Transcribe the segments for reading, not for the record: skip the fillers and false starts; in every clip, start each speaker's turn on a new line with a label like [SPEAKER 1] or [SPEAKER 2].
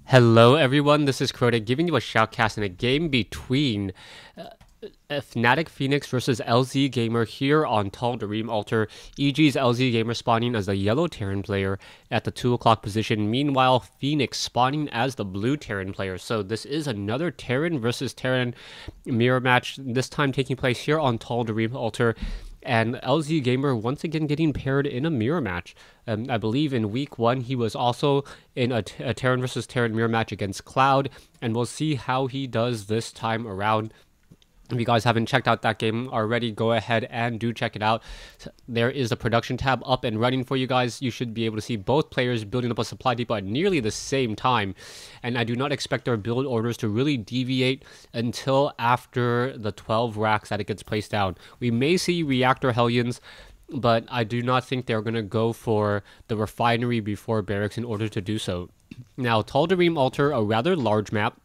[SPEAKER 1] Hello everyone, this is Crota giving you a shoutcast in a game between Fnatic Fenix versus lzGamer here on Tall Dream Altar. EG's lzGamer spawning as the yellow Terran player at the 2 o'clock position. Meanwhile, Fenix spawning as the blue Terran player. So this is another Terran versus Terran mirror match, this time taking place here on Tall Dream Altar. And lzGamer once again getting paired in a mirror match. I believe in week 1 he was also in a Terran versus Terran mirror match against Cloud, and we'll see how he does this time around. If you guys haven't checked out that game already, go ahead and do check it out. There is a production tab up and running for you guys. You should be able to see both players building up a supply depot at nearly the same time. And I do not expect their build orders to really deviate until after the 12 racks that it gets placed down. We may see Reactor Hellions, but I do not think they're going to go for the refinery before barracks in order to do so. Now, Tall Dream Altar, a rather large map,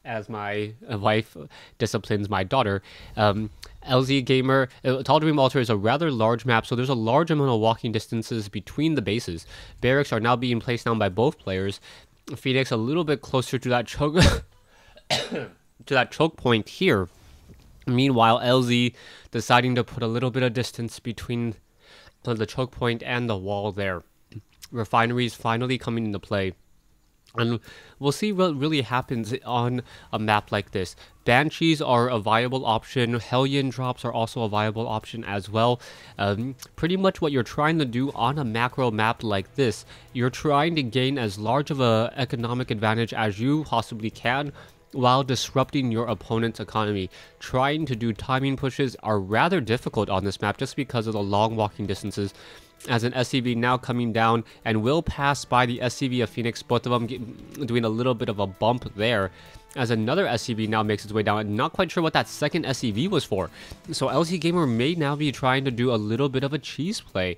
[SPEAKER 1] as my wife disciplines my daughter. lzGamer, Tall Dream Altar is a rather large map, so there's a large amount of walking distances between the bases. Barracks are now being placed down by both players. Fenix a little bit closer to that choke to that choke point here. Meanwhile, LZ deciding to put a little bit of distance between the choke point and the wall there. Refineries finally coming into play. And we'll see what really happens on a map like this. Banshees are a viable option. Hellion drops are also a viable option as well. Pretty much what you're trying to do on a macro map like this, you're trying to gain as large of an economic advantage as you possibly can while disrupting your opponent's economy. Trying to do timing pushes are rather difficult on this map just because of the long walking distances. As an SCV now coming down and will pass by the SCV of Fenix, both of them doing a little bit of a bump there. As another SCV now makes its way down, I'm not quite sure what that second SCV was for. So lzGamer may now be trying to do a little bit of a cheese play.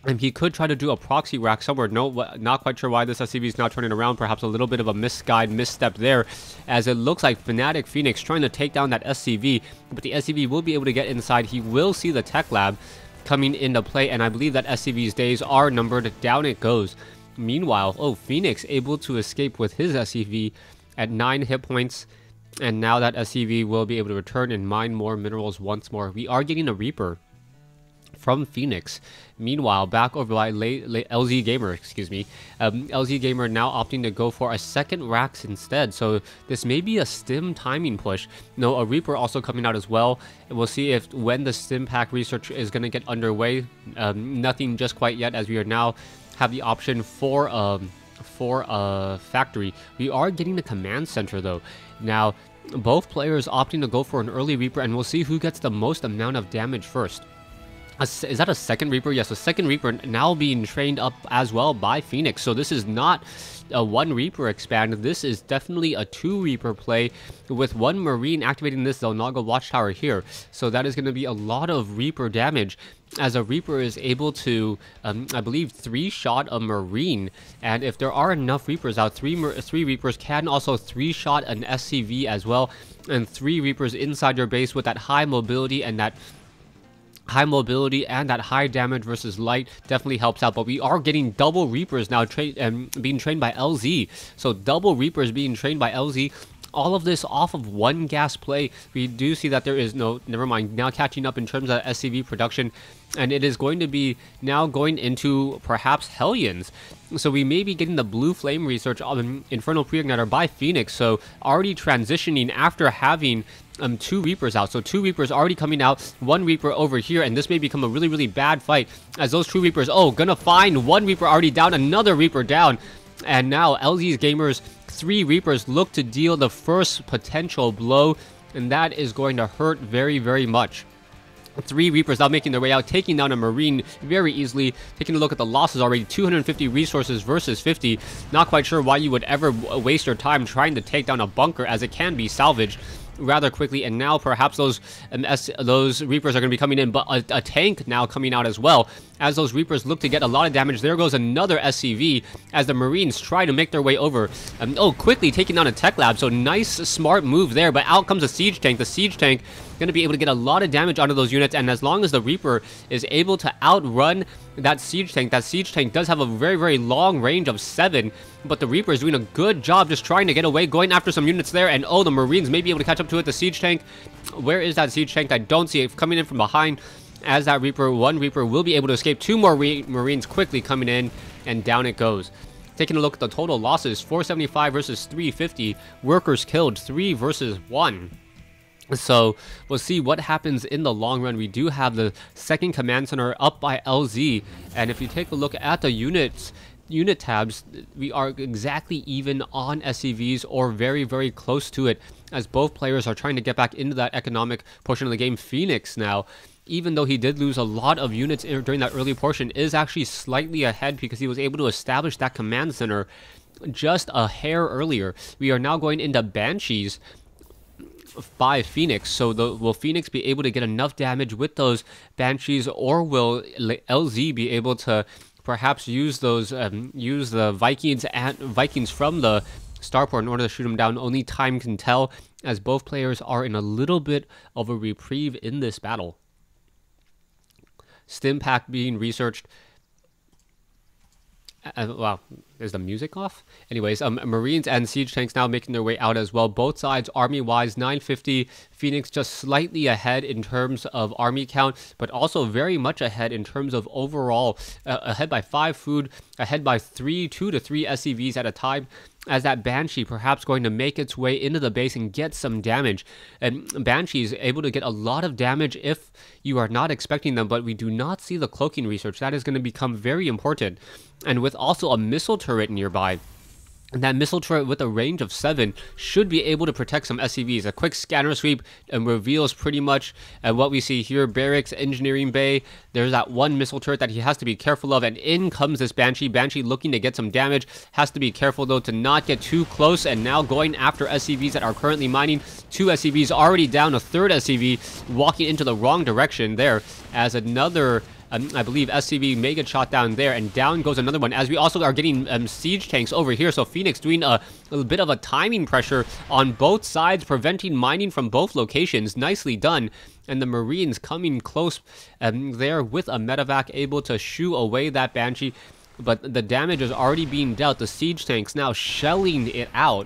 [SPEAKER 1] And he could try to do a proxy rack somewhere. No, not quite sure why this SCV is now turning around. Perhaps a little bit of a misstep there, as it looks like Fnatic Fenix trying to take down that SCV, but the SCV will be able to get inside. He will see the tech lab coming into play, and I believe that SCV's days are numbered. Down it goes. Meanwhile, Fenix able to escape with his SCV at 9 hit points, and now that SCV will be able to return and mine more minerals once more. We are getting a Reaper from Fenix. Meanwhile, back over by lzGamer, excuse me. lzGamer now opting to go for a second racks instead. So this may be a stim timing push. No, a Reaper also coming out as well. And we'll see if when the stim pack research is going to get underway. Nothing just quite yet, as we are now have the option for a factory. We are getting the command center though. Now, both players opting to go for an early Reaper, and we'll see who gets the most amount of damage first. Is that a second Reaper? Yes, a second Reaper now being trained up as well by Fenix. So this is not a 1 Reaper expand. This is definitely a 2 Reaper play with 1 Marine activating this Zelnaga Watchtower here. So that is going to be a lot of Reaper damage, as a Reaper is able to, I believe, 3-shot a Marine. And if there are enough Reapers out, 3 Reapers can also 3-shot an SCV as well. And 3 Reapers inside your base with that high mobility and that high damage versus light definitely helps out. But we are getting double Reapers now being trained by LZ. So double Reapers being trained by LZ. All of this off of 1 gas play. We do see that there is no, never mind, now catching up in terms of SCV production. And it is going to be now going into perhaps Hellions. So we may be getting the Blue Flame research on Infernal Pre-Igniter by Fenix. So already transitioning after having 2 Reapers out. So 2 Reapers already coming out, 1 Reaper over here, and this may become a really, really bad fight, as those 2 Reapers, gonna find 1 Reaper already down, another Reaper down. And now lzGamer's 3 Reapers look to deal the first potential blow, and that is going to hurt very, very much. 3 Reapers now making their way out, taking down a Marine very easily. Taking a look at the losses already, 250 resources versus 50. Not quite sure why you would ever waste your time trying to take down a bunker, as it can be salvaged rather quickly. And now perhaps those Reapers are going to be coming in, but a tank now coming out as well. as those Reapers look to get a lot of damage. There goes another SCV as the Marines try to make their way over. Quickly taking down a Tech Lab, so nice, smart move there, but out comes a Siege Tank. The Siege Tank going to be able to get a lot of damage onto those units, and as long as the Reaper is able to outrun that Siege Tank does have a very, very long range of 7, but the Reaper is doing a good job just trying to get away, going after some units there, and the Marines may be able to catch up to it. The Siege Tank, where is that Siege Tank? I don't see it coming in from behind, as that Reaper, one Reaper will be able to escape. 2 more Marines quickly coming in, and down it goes. Taking a look at the total losses, 475 versus 350, workers killed 3 versus 1. So we'll see what happens in the long run. We do have the second command center up by LZ, and if you take a look at the unit tabs, we are exactly even on SCVs or very, very close to it, as both players are trying to get back into that economic portion of the game. Fenix now, even though he did lose a lot of units during that early portion, is actually slightly ahead because he was able to establish that command center just a hair earlier. We are now going into Banshees by Fenix, so will Fenix be able to get enough damage with those Banshees, or will LZ be able to perhaps use those use the Vikings from the starport in order to shoot them down? Only time can tell, as both players are in a little bit of a reprieve in this battle. Stim pack being researched. Wow, is the music off? Anyways, Marines and Siege Tanks now making their way out as well. Both sides, army-wise, 950. Phoenix just slightly ahead in terms of army count, but also very much ahead in terms of overall. Ahead by 5 food, ahead by 2 to 3 SCVs at a time, as that Banshee perhaps going to make its way into the base and get some damage. And Banshee is able to get a lot of damage if you are not expecting them, but we do not see the cloaking research. That is going to become very important. And with also a missile turret nearby, and that missile turret with a range of 7 should be able to protect some SCVs. A quick scanner sweep and reveals pretty much what we see here. Barracks, engineering bay. There's that one missile turret that he has to be careful of, and in comes this Banshee. Banshee looking to get some damage. Has to be careful though to not get too close, and now going after SCVs that are currently mining. 2 SCVs already down. A third SCV walking into the wrong direction there, as another I believe SCV may get shot down there, and down goes another one, as we also are getting siege tanks over here. So Fenix doing a little bit of a timing pressure on both sides, preventing mining from both locations. Nicely done. And the Marines coming close there with a medevac, able to shoo away that Banshee, but the damage is already being dealt. The siege tanks now shelling it out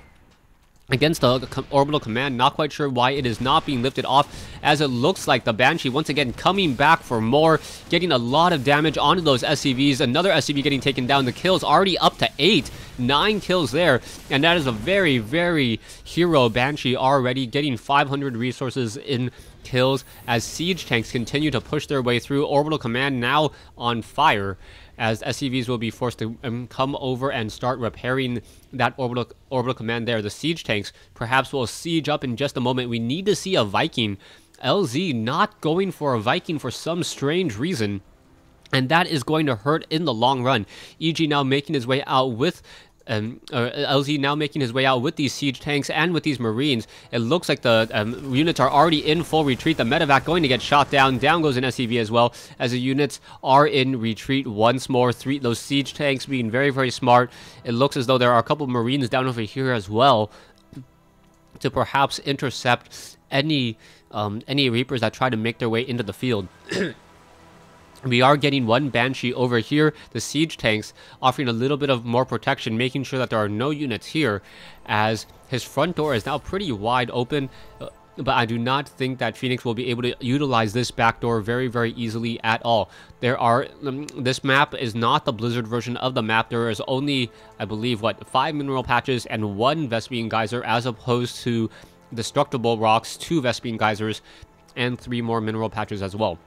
[SPEAKER 1] against the orbital command. Not quite sure why it is not being lifted off, as it looks like the Banshee once again coming back for more, getting a lot of damage onto those SCVs. Another SCV getting taken down. The kills already up to 8, 9 kills there, and that is a very, very hero Banshee already, getting 500 resources in kills as siege tanks continue to push their way through. Orbital command now on fire, as SCVs will be forced to come over and start repairing that orbital command there. The siege tanks perhaps will siege up in just a moment. We need to see a Viking. LZ not going for a Viking for some strange reason, and that is going to hurt in the long run. EG now making his way out with LZ now making his way out with these siege tanks and with these Marines. It looks like the units are already in full retreat. The medevac going to get shot down. Down goes an SCV as well, as the units are in retreat once more. Those siege tanks being very, very smart. It looks as though there are a couple of Marines down over here as well to perhaps intercept any Reapers that try to make their way into the field. We are getting one Banshee over here. The siege tanks offering a little bit of more protection, making sure that there are no units here, as his front door is now pretty wide open. But I do not think that Fenix will be able to utilize this back door very, very easily at all. There are this map is not the Blizzard version of the map. There is only, I believe, 5 mineral patches and 1 Vespian geyser, as opposed to destructible rocks, 2 Vespian geysers, and 3 more mineral patches as well.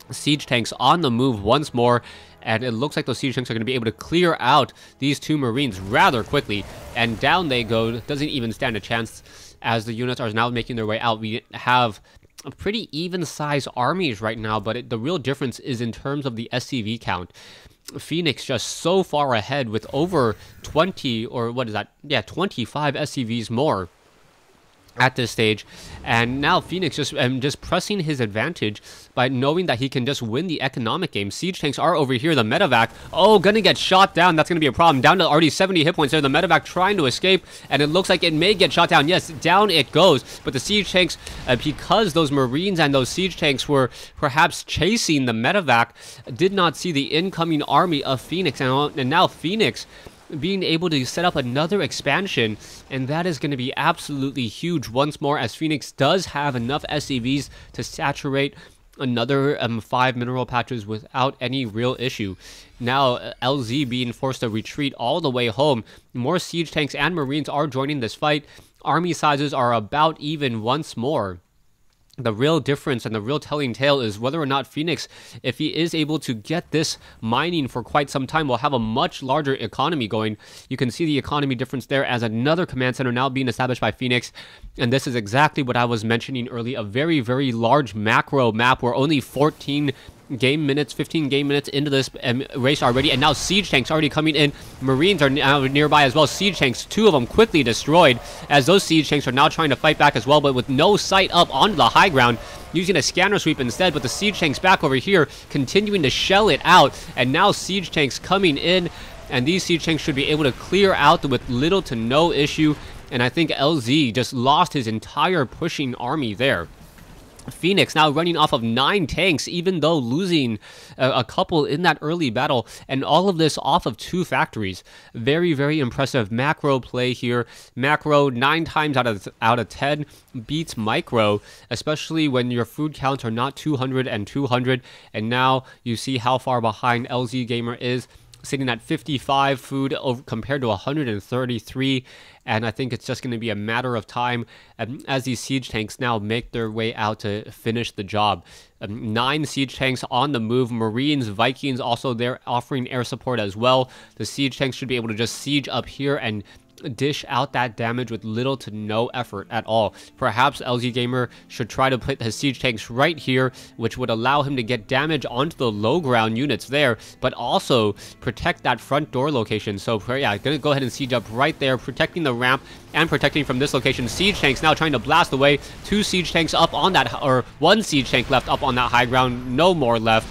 [SPEAKER 1] Siege tanks on the move once more, and it looks like those siege tanks are going to be able to clear out these 2 Marines rather quickly, and down they go. Doesn't even stand a chance, as the units are now making their way out. We have a pretty even size armies right now, but the real difference is in terms of the SCV count. Fenix just so far ahead with over 20, or what is that? Yeah, 25 SCVs more. at this stage. And now Fenix just pressing his advantage by knowing that he can just win the economic game. Siege tanks are over here. The medevac, oh, gonna get shot down. That's gonna be a problem. Down to already 70 hit points there. The medevac trying to escape, and it looks like it may get shot down. Yes, down it goes. But the siege tanks, because those marines and those siege tanks were perhaps chasing the medevac, did not see the incoming army of Fenix. And now Fenix being able to set up another expansion, and that is going to be absolutely huge once more, as Fenix does have enough SCVs to saturate another 5 mineral patches without any real issue. Now LZ being forced to retreat all the way home. More siege tanks and marines are joining this fight. Army sizes are about even once more. The real difference and the real telling tale is whether or not Fenix, if he is able to get this mining for quite some time, will have a much larger economy going. You can see the economy difference there as another command center now being established by Fenix. And this is exactly what I was mentioning earlier, a very, very large macro map where only 15 game minutes into this race already, and now siege tanks already coming in. Marines are now nearby as well. Siege tanks, 2 of them quickly destroyed, as those siege tanks are now trying to fight back as well, but with no sight up onto the high ground, using a scanner sweep instead. But the siege tanks back over here continuing to shell it out, and now siege tanks coming in, and these siege tanks should be able to clear out with little to no issue. And I think LZ just lost his entire pushing army there. Fenix now running off of 9 tanks, even though losing a couple in that early battle, and all of this off of 2 factories. Very, very impressive macro play here. Macro 9 times out of 10 beats micro, especially when your food counts are not 200 and 200. And now you see how far behind lzGamer is, sitting at 55 food compared to 133, and I think it's just going to be a matter of time as these siege tanks now make their way out to finish the job. 9 siege tanks on the move. Marines, Vikings also there offering air support as well. The siege tanks should be able to just siege up here and dish out that damage with little to no effort at all. Perhaps lzGamer should try to put his siege tanks right here, which would allow him to get damage onto the low ground units there, but also protect that front door location. So yeah, gonna go ahead and siege up right there, protecting the ramp and protecting from this location. Siege tanks now trying to blast away. 2 siege tanks up on that, or 1 siege tank left up on that high ground, no more left,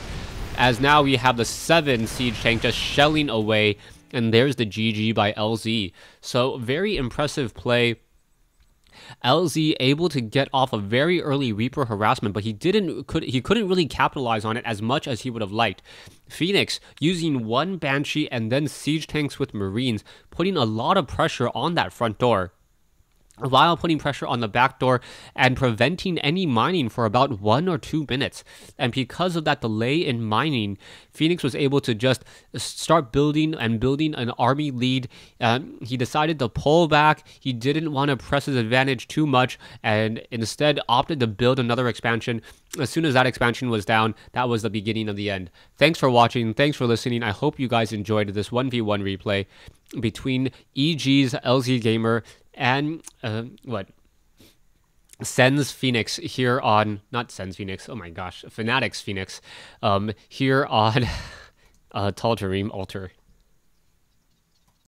[SPEAKER 1] as now we have the 7 siege tank just shelling away. And there's the GG by LZ. So very impressive play. LZ able to get off a very early Reaper harassment, but he couldn't really capitalize on it as much as he would have liked. Fenix using 1 Banshee and then siege tanks with Marines, putting a lot of pressure on that front door, while putting pressure on the back door and preventing any mining for about 1 or 2 minutes. And because of that delay in mining, Fenix was able to just start building an army lead. He decided to pull back. He didn't want to press his advantage too much, and instead opted to build another expansion. As soon as that expansion was down, that was the beginning of the end. Thanks for watching. Thanks for listening. I hope you guys enjoyed this 1v1 replay between EG's lzGamer and Sen's Fenix here on, not Sen's Fenix, oh my gosh, Fanatics Fenix here on Tal'Tarim Altar.